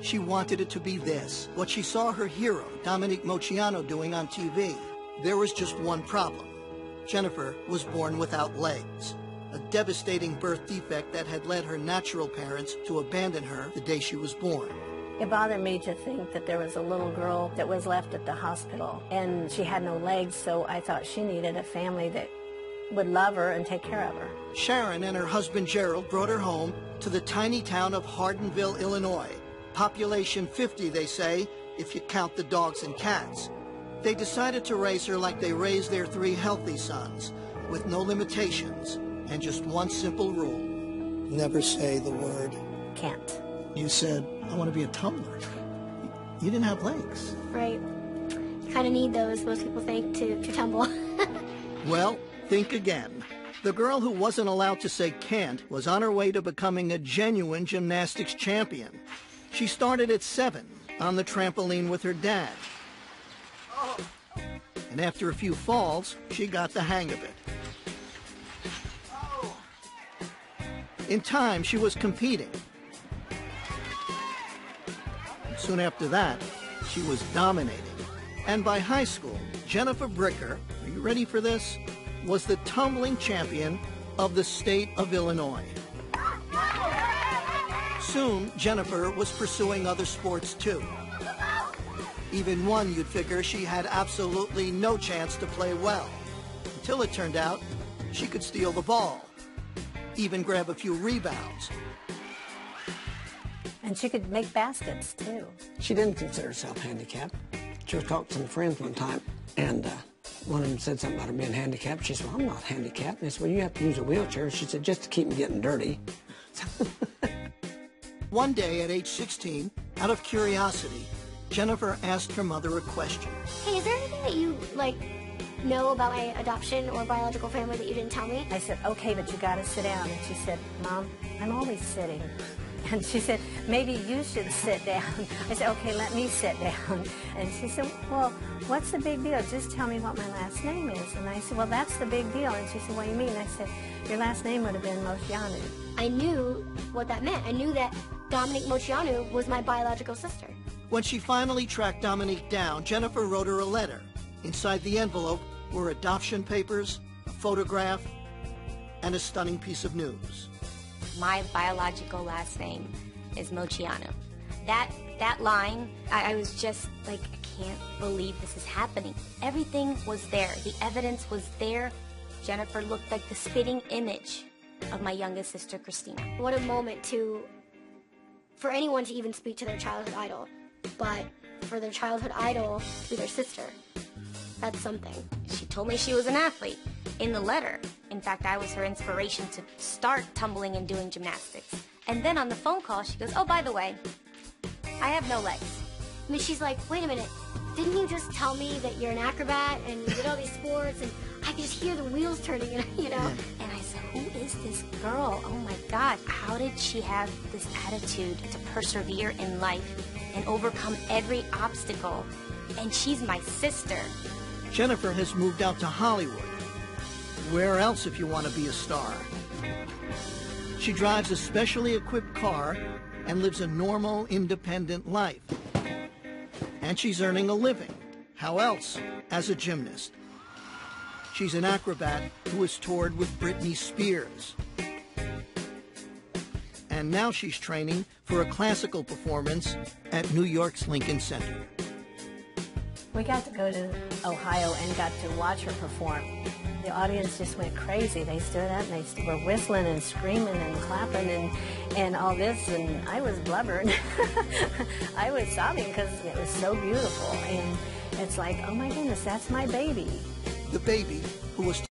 She wanted it to be this, what she saw her hero, Dominique Moceanu, doing on TV. There was just one problem. Jennifer was born without legs, a devastating birth defect that had led her natural parents to abandon her the day she was born. It bothered me to think that there was a little girl that was left at the hospital, and she had no legs, so I thought she needed a family that would love her and take care of her. Sharon and her husband Gerald brought her home to the tiny town of Hardinville, Illinois. Population 50, they say, if you count the dogs and cats. They decided to raise her like they raised their 3 healthy sons, with no limitations and just one simple rule. Never say the word Can't. You said, I want to be a tumbler. You didn't have legs. Right. You kind of need those, most people think, to tumble. Well, think again. The girl who wasn't allowed to say can't was on her way to becoming a genuine gymnastics champion. She started at 7 on the trampoline with her dad. And after a few falls, she got the hang of it. In time, she was competing. Soon after that, she was dominating. And by high school, Jennifer Bricker, are you ready for this? Was the tumbling champion of the state of Illinois. Soon, Jennifer was pursuing other sports too. Even one you'd figure she had absolutely no chance to play well, until it turned out she could steal the ball, even grab a few rebounds. And she could make baskets, too. She didn't consider herself handicapped. She was talking to some friends one time, and one of them said something about her being handicapped. She said, well, I'm not handicapped. And they said, well, you have to use a wheelchair. She said, just to keep me getting dirty. One day at age 16, out of curiosity, Jennifer asked her mother a question. Hey, is there anything that you, know about my adoption or biological family that you didn't tell me? I said, okay, but you gotta sit down. And she said, Mom, I'm always sitting. And she said, maybe you should sit down. I said, okay, let me sit down. And she said, well, what's the big deal? Just tell me what my last name is. And I said, well, that's the big deal. And she said, what do you mean? I said, your last name would have been Moceanu. I knew what that meant. I knew that Dominique Moceanu was my biological sister. When she finally tracked Dominique down, Jennifer wrote her a letter. Inside the envelope were adoption papers, a photograph, and a stunning piece of news. My biological last name is Moceanu. That line, I was just like, I can't believe this is happening. Everything was there. The evidence was there. Jennifer looked like the spitting image of my youngest sister, Christina. What a moment for anyone to even speak to their childhood idol, but for their childhood idol to be their sister, that's something. She told me she was an athlete in the letter. In fact, I was her inspiration to start tumbling and doing gymnastics. And then on the phone call, she goes, oh, by the way, I have no legs. I mean, she's like, wait a minute, didn't you just tell me that you're an acrobat and you did all these sports, and I could just hear the wheels turning, you know? And I said, who is this girl? Oh my God, how did she have this attitude to persevere in life and overcome every obstacle? And she's my sister. Jennifer has moved out to Hollywood. Where else if you want to be a star? She drives a specially equipped car and lives a normal, independent life. And she's earning a living. How else? As a gymnast. She's an acrobat who has toured with Britney Spears. And now she's training for a classical performance at New York's Lincoln Center. We got to go to Ohio and got to watch her perform. The audience just went crazy. They stood up and they were whistling and screaming and clapping and all this, and I was blubbering. I was sobbing because it was so beautiful, and it's like, oh my goodness, that's my baby. The baby who was